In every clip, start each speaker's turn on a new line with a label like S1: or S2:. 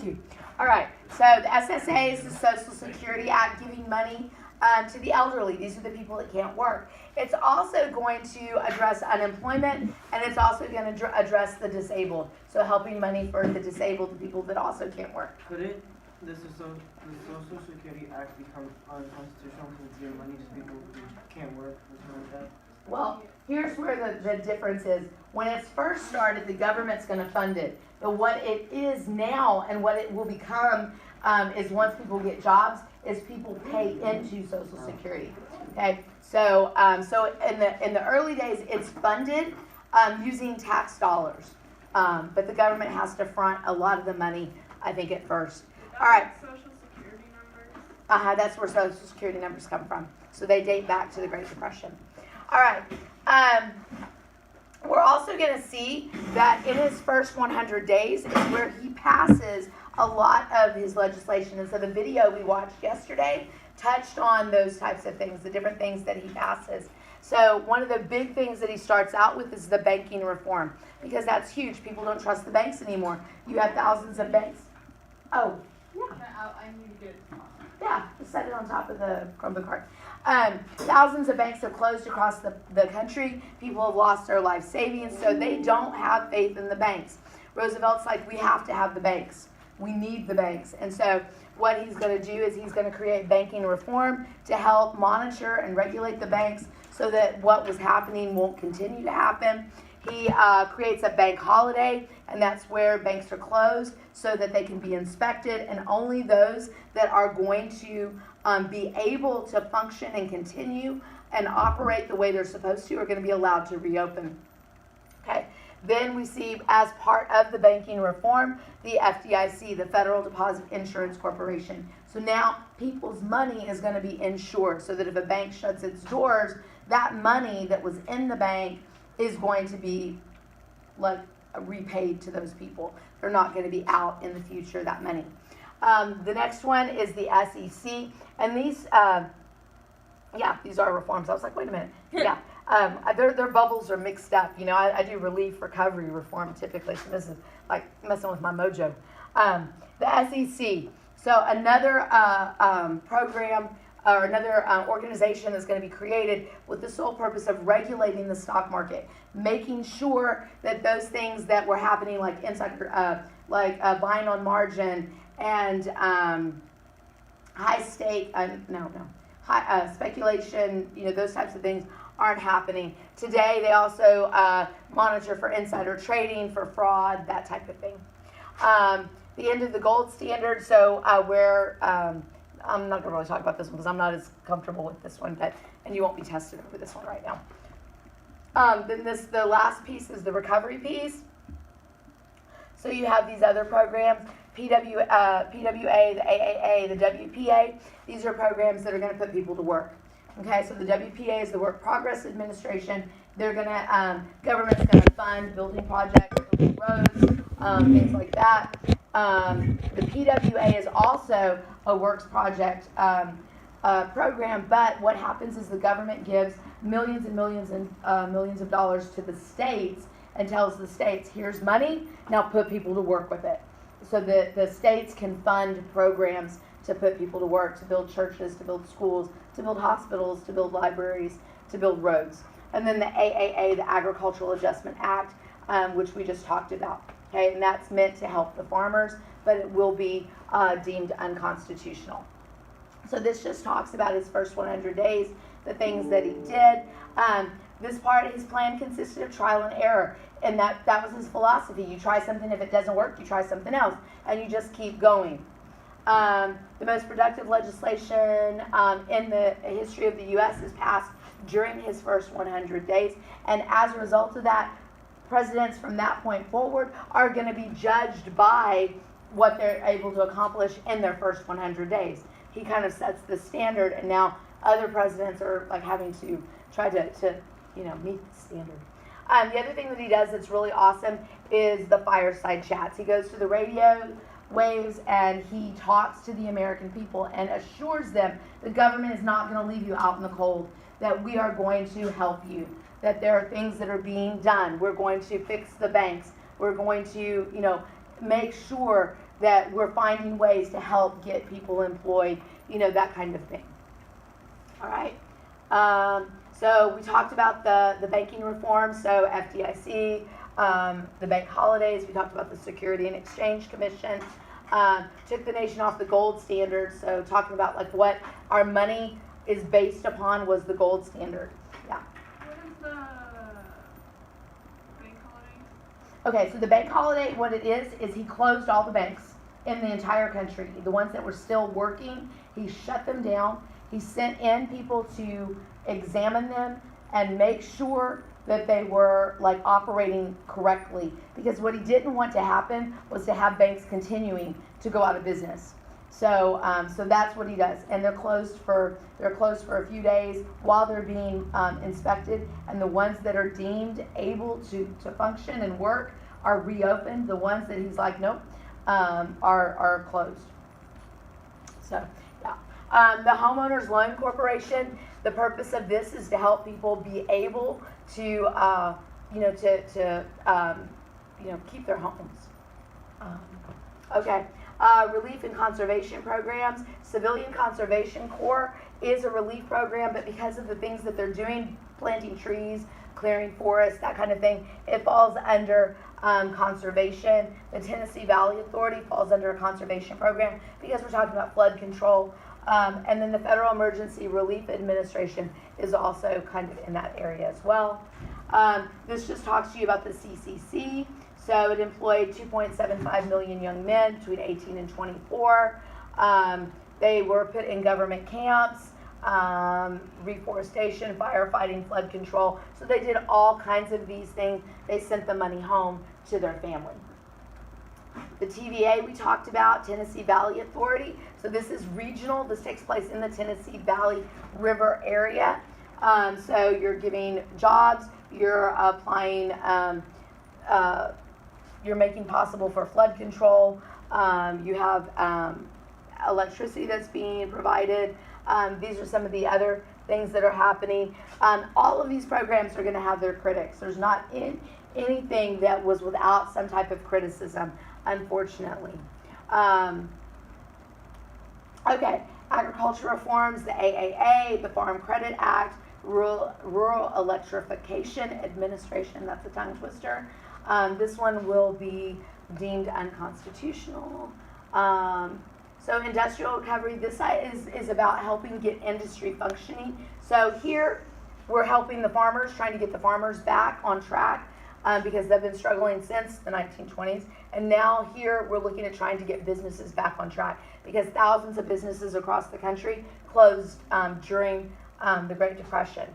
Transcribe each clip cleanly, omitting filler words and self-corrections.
S1: Thank you. All right. So the SSA is the Social Security Act, giving money to the elderly. These are the people that can't work. It's also going to address unemployment, and it's also going to address the disabled. So helping money for the disabled, the people that also can't work.
S2: Could the Social Security Act become unconstitutional to give money to people who can't work or something like that?
S1: Well, here's where the difference is. When it's first started, the government's going to fund it. But what it is now and what it will become is once people get jobs, is people pay into Social Security. Okay, so so in the early days, it's funded using tax dollars, but the government has to front a lot of the money, I think, at first. All right.
S3: Social Security numbers?
S1: That's where Social Security numbers come from. So they date back to the Great Depression. All right. We're also going to see that in his first 100 days is where he passes a lot of his legislation. And so the video we watched yesterday touched on those types of things, the different things that he passes. So one of the big things that he starts out with is the banking reform, because that's huge. People don't trust the banks anymore. You have thousands of banks. Oh, yeah.
S3: I need to get
S1: Yeah, just set it on top of the Chromebook card. Thousands of banks have closed across the country. People have lost their life savings, so they don't have faith in the banks. Roosevelt's like, we have to have the banks. We need the banks. And so what he's going to do is he's going to create banking reform to help monitor and regulate the banks so that what was happening won't continue to happen. He creates a bank holiday, and that's where banks are closed so that they can be inspected, and only those that are going to be able to function and continue and operate the way they're supposed to are going to be allowed to reopen. Okay. Then we see, as part of the banking reform, the FDIC, the Federal Deposit Insurance Corporation. So now people's money is going to be insured so that if a bank shuts its doors, that money that was in the bank is going to be like repaid to those people. They're not going to be out in the future, that money. The next one is the SEC, and these are reforms. I was like, wait a minute, yeah. Their bubbles are mixed up. You know, I do relief recovery reform typically, so this is like messing with my mojo. The SEC, so another program or another organization is going to be created with the sole purpose of regulating the stock market, making sure that those things that were happening, like insider, buying on margin and high stake, high speculation, you know, those types of things aren't happening. Today, they also monitor for insider trading, for fraud, that type of thing. The end of the gold standard, so I'm not going to really talk about this one because I'm not as comfortable with this one, and you won't be tested over this one right now. Then the last piece is the recovery piece. So you have these other programs, PWA, the AAA, the WPA. These are programs that are going to put people to work. Okay, so the WPA is the Work Progress Administration. They're going to, government's going to fund building projects, building roads, things like that. The PWA is also a works project program, but what happens is the government gives millions and millions and millions of dollars to the states and tells the states, here's money, now put people to work with it. So the states can fund programs to put people to work, to build churches, to build schools, to build hospitals, to build libraries, to build roads. And then the AAA, the Agricultural Adjustment Act, which we just talked about. Okay, and that's meant to help the farmers, but it will be deemed unconstitutional. So this just talks about his first 100 days, the things that he did. This part of his plan consisted of trial and error, and that was his philosophy. You try something, if it doesn't work, you try something else, and you just keep going. The most productive legislation in the history of the U.S. is passed during his first 100 days, and as a result of that, presidents from that point forward are going to be judged by what they're able to accomplish in their first 100 days. He kind of sets the standard, and now other presidents are like having to try to meet the standard. The other thing that he does that's really awesome is the fireside chats. He goes to the radio waves and he talks to the American people and assures them the government is not going to leave you out in the cold, that we are going to help you, that there are things that are being done. We're going to fix the banks. We're going to, make sure that we're finding ways to help get people employed, that kind of thing. All right. So we talked about the banking reform, so FDIC, the bank holidays. We talked about the Security and Exchange Commission. Took the nation off the gold standard, so talking about like what our money is based upon was the gold standard. Yeah.
S3: What is the bank holiday?
S1: Okay, so the bank holiday, what it is he closed all the banks in the entire country. The ones that were still working, he shut them down. He sent in people to examine them and make sure that they were like operating correctly, because what he didn't want to happen was to have banks continuing to go out of business. So that's what he does, and they're closed for a few days while they're being inspected, and the ones that are deemed able to function and work are reopened. The ones that he's like nope are closed. So yeah, the Homeowners Loan Corporation. The purpose of this is to help people be able to keep their homes. Okay. Relief and conservation programs. Civilian Conservation Corps is a relief program, but because of the things that they're doing, planting trees, clearing forests, that kind of thing, it falls under conservation. The Tennessee Valley Authority falls under a conservation program because we're talking about flood control. And then the Federal Emergency Relief Administration is also kind of in that area as well. This just talks to you about the CCC. So it employed 2.75 million young men between 18 and 24. They were put in government camps, reforestation, firefighting, flood control. So they did all kinds of these things. They sent the money home to their family. The TVA we talked about, Tennessee Valley Authority. So this is regional. This takes place in the Tennessee Valley River area. So you're giving jobs, you're applying, you're making possible for flood control. You have electricity that's being provided. These are some of the other things that are happening. All of these programs are going to have their critics. There's not anything that was without some type of criticism, unfortunately. Okay, agriculture reforms, the AAA, the Farm Credit Act, Rural Electrification Administration, that's a tongue twister. This one will be deemed unconstitutional. So industrial recovery, this side is about helping get industry functioning. So here we're helping the farmers, trying to get the farmers back on track because they've been struggling since the 1920s. And now here we're looking at trying to get businesses back on track because thousands of businesses across the country closed during the Great Depression.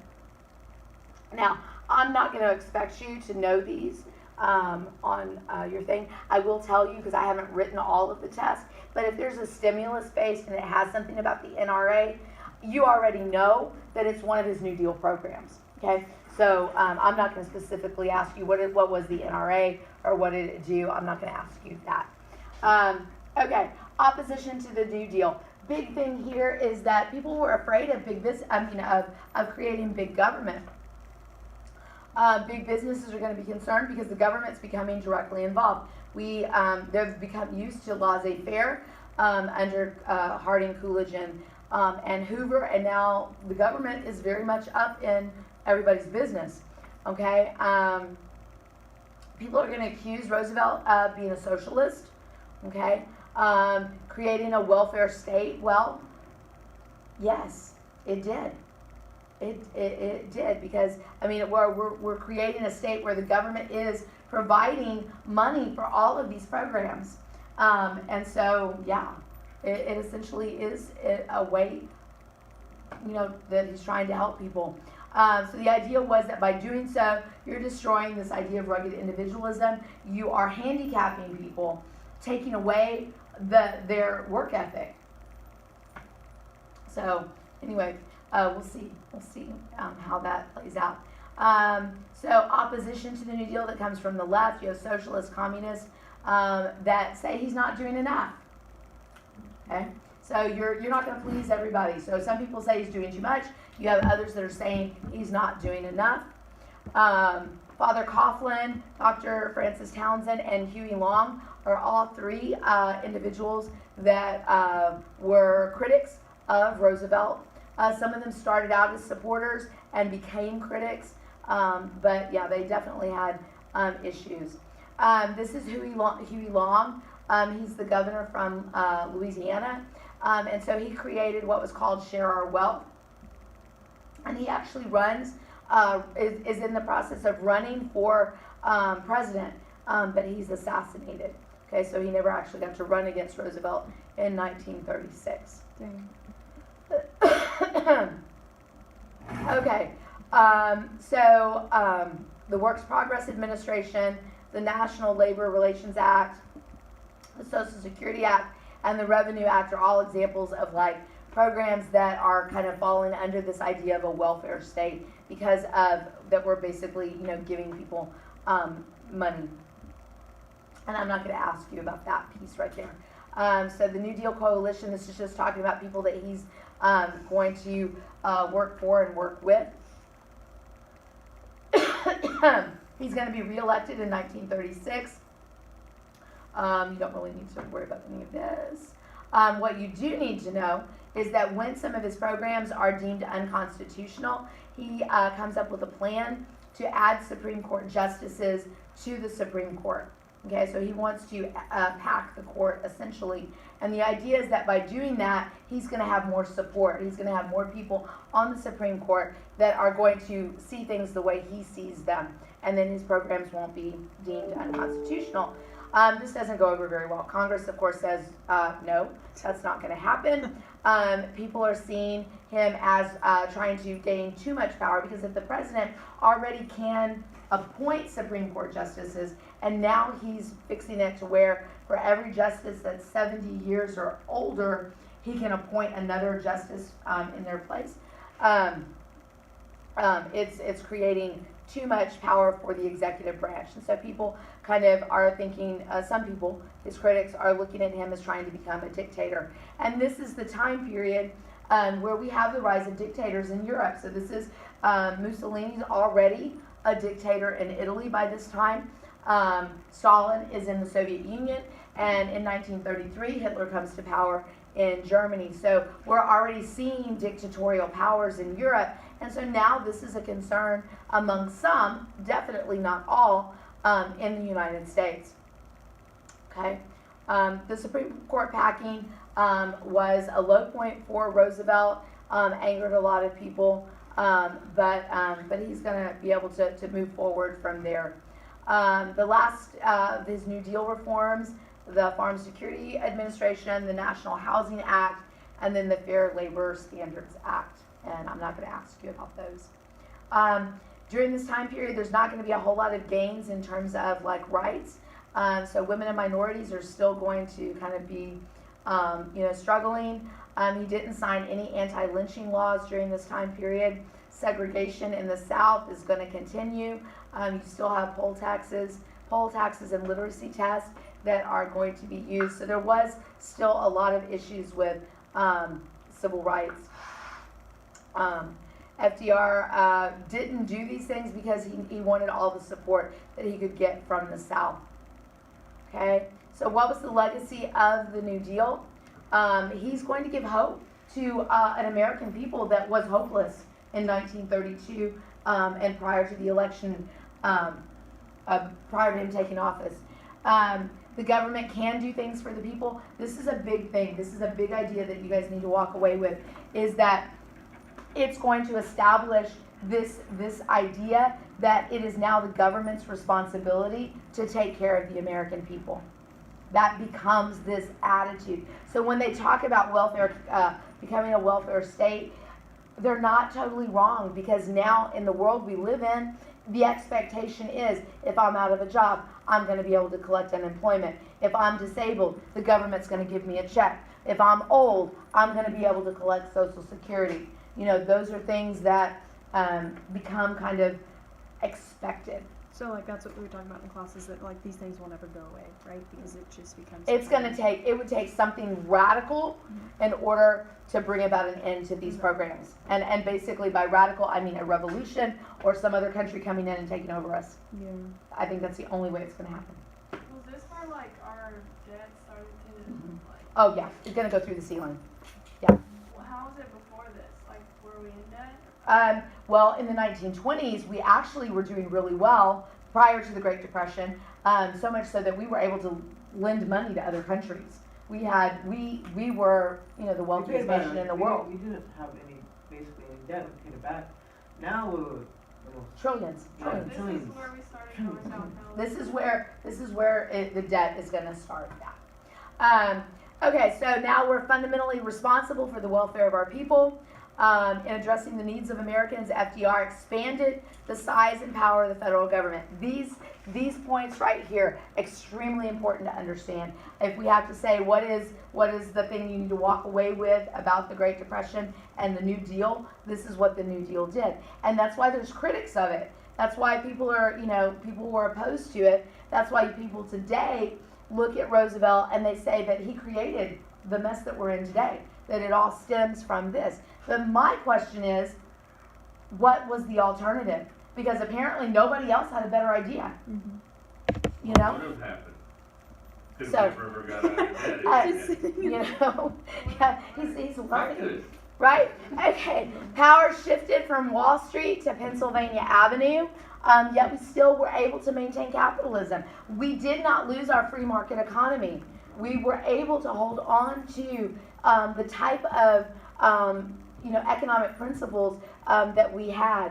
S1: Now, I'm not going to expect you to know these on your thing. I will tell you because I haven't written all of the tests, but if there's a stimulus based and it has something about the NRA, you already know that it's one of his New Deal programs, okay? So I'm not going to specifically ask you what was the NRA or what did it do. I'm not going to ask you that. Okay, opposition to the New Deal. Big thing here is that people were afraid of of creating big government. Big businesses are going to be concerned because the government's becoming directly involved. They've become used to laissez-faire under Harding, Coolidge, and Hoover, and now the government is very much up in everybody's business. Okay, people are going to accuse Roosevelt of being a socialist. Okay, creating a welfare state. Well, yes, it did. It did because we're creating a state where the government is providing money for all of these programs, and so yeah, it essentially is a way that he's trying to help people. So the idea was that by doing so, you're destroying this idea of rugged individualism. You are handicapping people, taking away their work ethic. So anyway. We'll see how that plays out. So opposition to the New Deal that comes from the left. You have socialists, communists that say he's not doing enough. Okay, so you're not going to please everybody. So some people say he's doing too much. You have others that are saying he's not doing enough. Father Coughlin, Dr. Francis Townsend, and Huey Long are all three individuals that were critics of Roosevelt. Some of them started out as supporters and became critics, but yeah, they definitely had issues. This is Huey Long. He's the governor from Louisiana, and so he created what was called Share Our Wealth, and he actually runs, is in the process of running for president, but he's assassinated. Okay, so he never actually got to run against Roosevelt in 1936. Okay, the Works Progress Administration, the National Labor Relations Act, the Social Security Act, and the Revenue Act are all examples of like programs that are kind of falling under this idea of a welfare state because of that we're basically giving people money. And I'm not going to ask you about that piece right there. So the New Deal Coalition, this is just talking about people that he's going to work for and work with. He's going to be reelected in 1936. You don't really need to worry about any of this. What you do need to know is that when some of his programs are deemed unconstitutional, he comes up with a plan to add Supreme Court justices to the Supreme Court. Okay, so he wants to pack the court essentially. And the idea is that by doing that, he's going to have more support. He's going to have more people on the Supreme Court that are going to see things the way he sees them. And then his programs won't be deemed unconstitutional. This doesn't go over very well. Congress, of course, says no, that's not going to happen. People are seeing him as trying to gain too much power because if the president already can appoint Supreme Court justices, and now he's fixing it to where for every justice that's 70 years or older, he can appoint another justice in their place. It's creating too much power for the executive branch. And so people kind of are thinking, some people, his critics, are looking at him as trying to become a dictator. And this is the time period where we have the rise of dictators in Europe. So this is Mussolini's already a dictator in Italy by this time. Stalin is in the Soviet Union. And in 1933, Hitler comes to power in Germany. So we're already seeing dictatorial powers in Europe. And so now this is a concern among some, definitely not all, in the United States. Okay, the Supreme Court packing was a low point for Roosevelt, angered a lot of people, but he's going to be able to move forward from there. The last of his New Deal reforms, the Farm Security Administration, the National Housing Act, and then the Fair Labor Standards Act. And I'm not going to ask you about those. During this time period, there's not going to be a whole lot of gains in terms of like rights. So women and minorities are still going to kind of be, struggling. He didn't sign any anti-lynching laws during this time period. Segregation in the South is going to continue. You still have poll taxes and literacy tests that are going to be used. So there was still a lot of issues with civil rights. FDR didn't do these things because he wanted all the support that he could get from the South. Okay, so what was the legacy of the New Deal? He's going to give hope to an American people that was hopeless in 1932 and prior to the election, prior to him taking office. The government can do things for the people. This is a big thing. This is a big idea that you guys need to walk away with, is that it's going to establish this idea that it is now the government's responsibility to take care of the American people. That becomes this attitude. So when they talk about welfare, becoming a welfare state, they're not totally wrong, because now in the world we live in, the expectation is if I'm out of a job, I'm going to be able to collect unemployment. If I'm disabled, the government's going to give me a check. If I'm old, I'm going to be able to collect Social Security. Those are things that become kind of expected.
S4: So like that's what we were talking about in classes, that like these things will never go away, right? Because it just becomes.
S1: It would take something radical in order to bring about an end to these programs. And basically by radical, I mean a revolution or some other country coming in and taking over us.
S4: Yeah.
S1: I think that's the only way it's going to happen.
S3: Was this where like our debt started to like?
S1: Oh yeah, it's going to go through the ceiling.
S3: Well, how was it before this? Like, were we in debt?
S1: Well, in the 1920s, we actually were doing really well prior to the Great Depression, so much so that we were able to lend money to other countries. We were, the wealthiest nation in the world.
S2: We didn't have basically any debt. We paid it back. Now we're
S1: Trillions.
S3: This is where we started going downhill.
S1: This is where the debt is going to start. Yeah. Okay, so now we're fundamentally responsible for the welfare of our people. In addressing the needs of Americans, FDR expanded the size and power of the federal government. These points right here, extremely important to understand. If we have to say what is the thing you need to walk away with about the Great Depression and the New Deal, this is what the New Deal did. And that's why there's critics of it. That's why people were opposed to it. That's why people today look at Roosevelt and they say that he created the mess that we're in today, that it all stems from this. But my question is, what was the alternative? Because apparently nobody else had a better idea. You know?
S5: What would have happened? Could
S1: So-
S5: we ever got out of that?
S1: Yeah, he's
S5: I
S1: loving it.
S5: could.
S1: Right? Okay. Power shifted from Wall Street to Pennsylvania Avenue, yet we still were able to maintain capitalism. We did not lose our free market economy. We were able to hold on to the type of economic principles that we had.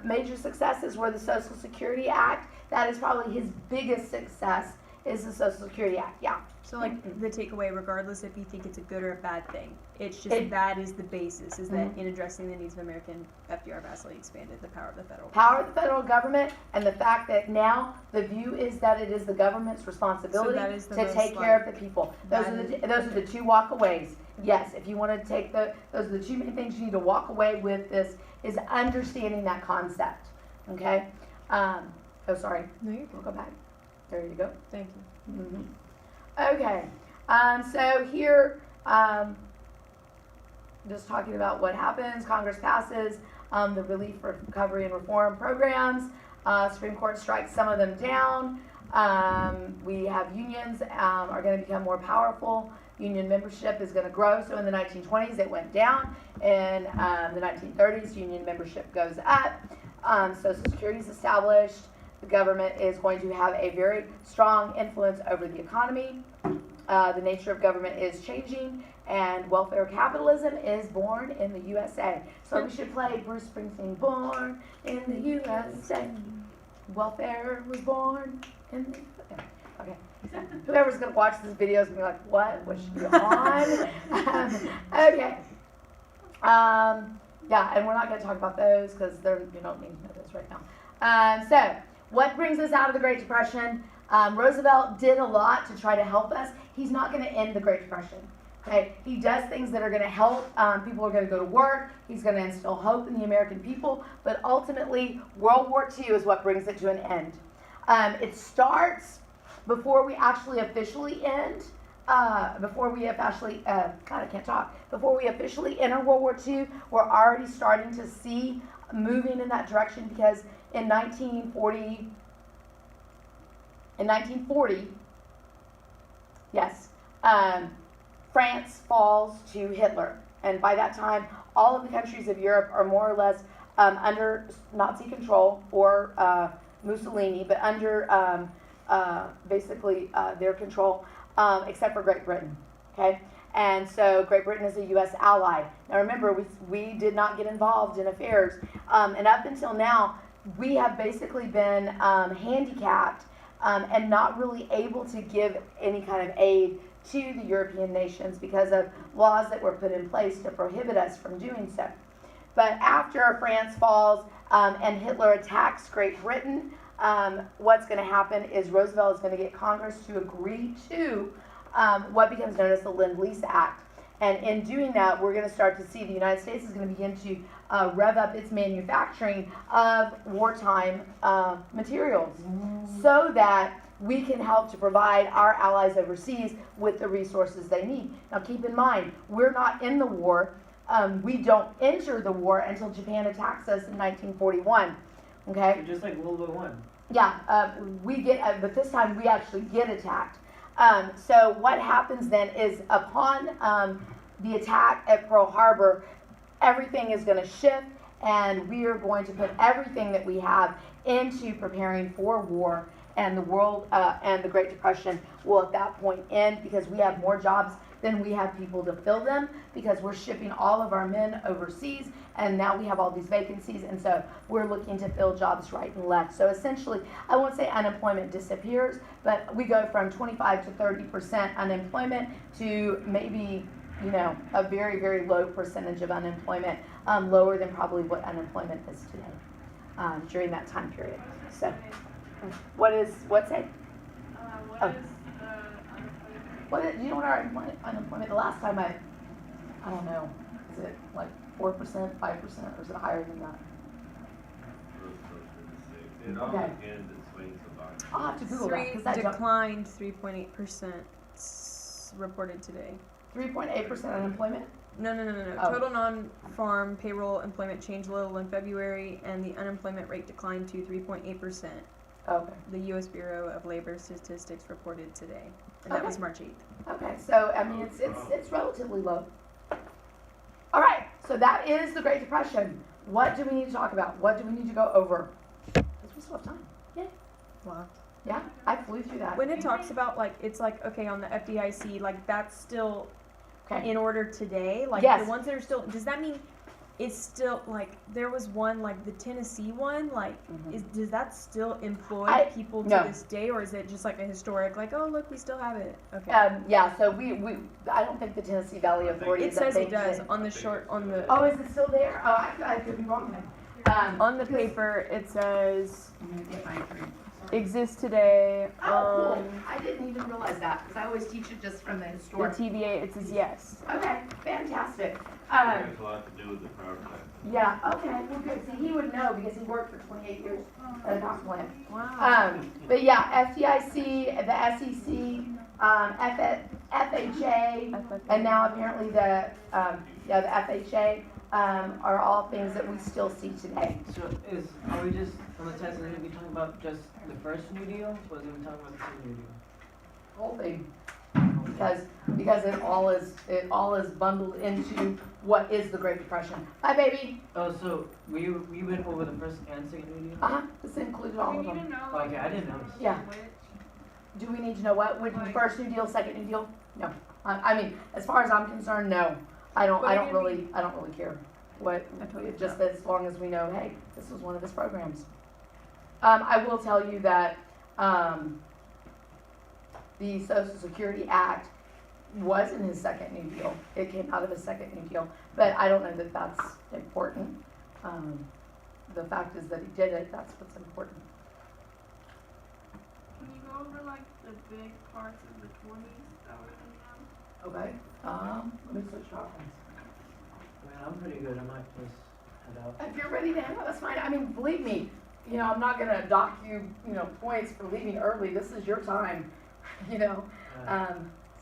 S1: Major successes were the Social Security Act. That is probably his biggest success, is the Social Security Act. Yeah.
S4: So like the takeaway, regardless if you think it's a good or a bad thing, it's just that is the basis, is that in addressing the needs of American, FDR vastly expanded the power of the federal
S1: Government, and the fact that now the view is that it is the government's responsibility
S4: that is the
S1: to
S4: most,
S1: take care of the people. Those are the two walkaways. Yes, if you want to take those are the two main things you need to walk away with. This is understanding that concept. Okay. Sorry.
S4: No, you're
S1: We'll
S4: good.
S1: go back. There you go.
S4: Thank you.
S1: Okay, so here, just talking about what happens. Congress passes the Relief, Recovery, and Reform programs. Supreme Court strikes some of them down. We have unions are going to become more powerful. Union membership is going to grow. So in the 1920s, it went down. In the 1930s, union membership goes up. Social Security is established. The government is going to have a very strong influence over the economy. The nature of government is changing, and welfare capitalism is born in the USA. So we should play Bruce Springsteen, Born in the USA. Welfare was born in the USA. Okay. Whoever's going to watch this video is going to be like, what was she on? Okay. Yeah, and we're not going to talk about those because you don't need to know this right now. So, what brings us out of the Great Depression? Roosevelt did a lot to try to help us. He's not going to end the Great Depression. Okay, he does things that are going to help. People are going to go to work. He's going to instill hope in the American people. But ultimately, World War II is what brings it to an end. It starts before we actually officially end. Before we officially, Before we officially enter World War II, we're already starting to see moving in that direction, because in 1940, yes, France falls to Hitler. And by that time, all of the countries of Europe are more or less under Nazi control, or Mussolini, but under their control, except for Great Britain. Okay? And so Great Britain is a U.S. ally. Now remember, we did not get involved in affairs. And up until now, we have basically been handicapped and not really able to give any kind of aid to the European nations because of laws that were put in place to prohibit us from doing so. But after France falls and Hitler attacks Great Britain, what's going to happen is Roosevelt is going to get Congress to agree to what becomes known as the Lend-Lease Act. And in doing that, we're going to start to see the United States is going to begin to rev up its manufacturing of wartime materials so that we can help to provide our allies overseas with the resources they need. Now keep in mind, we're not in the war. We don't enter the war until Japan attacks us in 1941. Okay?
S2: So just like World War One.
S1: Yeah, we get, but this time we actually get attacked. So what happens then is upon the attack at Pearl Harbor, everything is going to shift, and we are going to put everything that we have into preparing for war. And the world and the Great Depression will at that point end because we have more jobs than we have people to fill them because we're shipping all of our men overseas, and now we have all these vacancies, and so we're looking to fill jobs right and left. So essentially, I won't say unemployment disappears, but we go from 25 to 30% unemployment to maybe, you know, a very, very low percentage of unemployment, lower than probably what unemployment is today during that time period. So what's it?
S3: What
S1: Oh.
S3: is the unemployment?
S1: Do you know what our unemployment, the last time I don't know, is it like 4%, 5%, or is it higher than that?
S5: It all
S1: Okay.
S5: depends, it swings about.
S1: I'll have to Google that because that jumped
S4: Declined 3.8% reported today.
S1: 3.8% unemployment.
S4: No.
S1: Oh.
S4: Total non-farm payroll employment changed little in February, and the unemployment rate declined to 3.8%.
S1: Okay.
S4: The U.S. Bureau of Labor Statistics reported today, and that
S1: Okay.
S4: was March 8th.
S1: Okay. So I mean, it's relatively low. All right. So that is the Great Depression. What do we need to talk about? What do we need to go over? Because we still have time.
S4: Wow.
S1: Yeah, I flew through that.
S4: When it talks about, like, it's like, okay, on the FDIC, like, that's still
S1: Okay.
S4: in order today? Like,
S1: Yes.
S4: the ones that are still, does that mean it's still, like, there was one, like, the Tennessee one, like, does that still employ people to
S1: no.
S4: this day, or is it just, like, a historic, like, oh, look, we still have it? Okay.
S1: Yeah. So I don't think the Tennessee Valley Authority.
S4: It says it does on the short, on the,
S1: Oh, is it still there? Oh, I could be wrong then.
S4: on the paper, it says,
S1: I'm gonna get my agree.
S4: exists today,
S1: Oh, cool. I didn't even realize that because I always teach it just from the
S4: the
S1: historic.
S4: TVA, it says yes.
S1: Okay, fantastic.
S5: It has a lot to do with the power plant.
S1: Yeah, okay, well, good. See, he would know because he worked for 28 years at a power plant.
S4: Wow.
S1: But yeah, FDIC, the SEC, FHA, and now apparently the FHA are all things that we still see today.
S2: So are we just on the test going to be talking about just the first New Deal, or is we talking about the second New Deal?
S1: Whole thing. Because it all is bundled into what is the Great Depression. Hi, baby.
S2: Oh, so we went over the first and second New Deal?
S1: This includes all
S3: We
S1: of
S3: need
S1: them.
S3: to know,
S2: Okay, I didn't know.
S1: Yeah.
S3: which.
S1: Do we need to know what? Would
S3: Like-
S1: first New Deal, second New Deal? No. I mean, as far as I'm concerned, no. I don't
S4: What do you
S1: really care. What?
S4: I totally
S1: Just as long as we know, hey, this was one of his programs. I will tell you that the Social Security Act was in his second New Deal. It came out of his second New Deal, but I don't know that that's important. The fact is that he did it. That's what's important.
S3: Can you go over like the big parts of the 20s that were in them?
S1: Okay. Let me switch documents.
S2: Man, I'm pretty good. I might just head out.
S1: If you're ready to handle, that's fine. I mean, believe me, I'm not gonna dock you, points for leaving early. This is your time,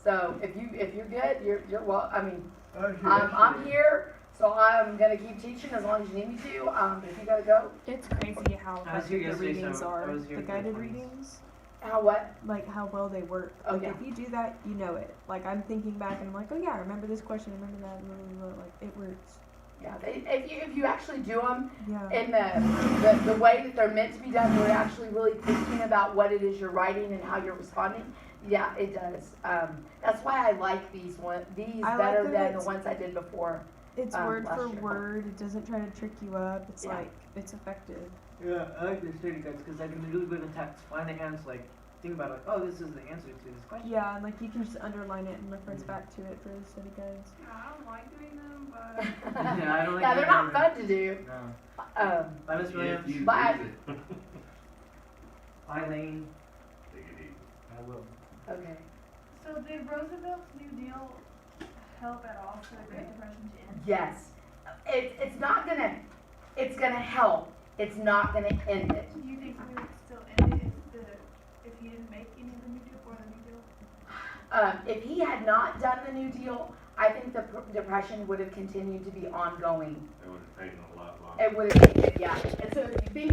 S1: So if you're good, you're well. I mean, I'm here, so I'm gonna keep teaching as long as you need me to. If you gotta go,
S4: It's crazy how
S2: I was here
S4: effective the
S2: yesterday,
S4: readings
S2: so I
S4: are,
S2: was here
S4: the
S2: for the
S4: guided
S2: 20s.
S4: readings,
S1: what?
S4: like how well they work.
S1: Oh,
S4: Like
S1: yeah.
S4: if you do that, you know it. Like I'm thinking back and I'm like, oh yeah, I remember this question, I remember that, blah, blah, blah. Like it works.
S1: Yeah, if you actually do them
S4: Yeah.
S1: in the way that they're meant to be done, we're actually really thinking about what it is you're writing and how you're responding. Yeah, it does. That's why I like these
S4: I
S1: better
S4: like that
S1: than the
S4: it's-
S1: ones I did before.
S4: It's word
S1: last
S4: for
S1: year.
S4: word. It doesn't try to trick you up. It's
S1: Yeah.
S4: like it's effective.
S2: Yeah, I like the study guides because I can do a bit of text, find the answer, like think about it, like, oh, this is the answer to this question.
S4: Yeah, and like you can just underline it and reference back to it for the study guides.
S3: Yeah, I don't like doing them, but
S2: Yeah, I don't like
S1: Yeah, they're not
S2: doing
S1: fun to do.
S2: No.
S1: Um,
S2: I just
S5: If you
S1: But-
S5: use it.
S2: Eileen,
S5: Take it easy.
S2: I will.
S1: okay.
S3: so did Roosevelt's New Deal help at all for the Great Depression to end?
S1: Yes. it's not gonna, it's gonna help. It's not gonna end it.
S3: Do you think we would still end it if he didn't make any of the new deal or the new deal?
S1: If he had not done the New Deal, I think the depression would have continued to be ongoing.
S5: It would have taken a lot longer.
S1: It would have taken, yeah. And so if you think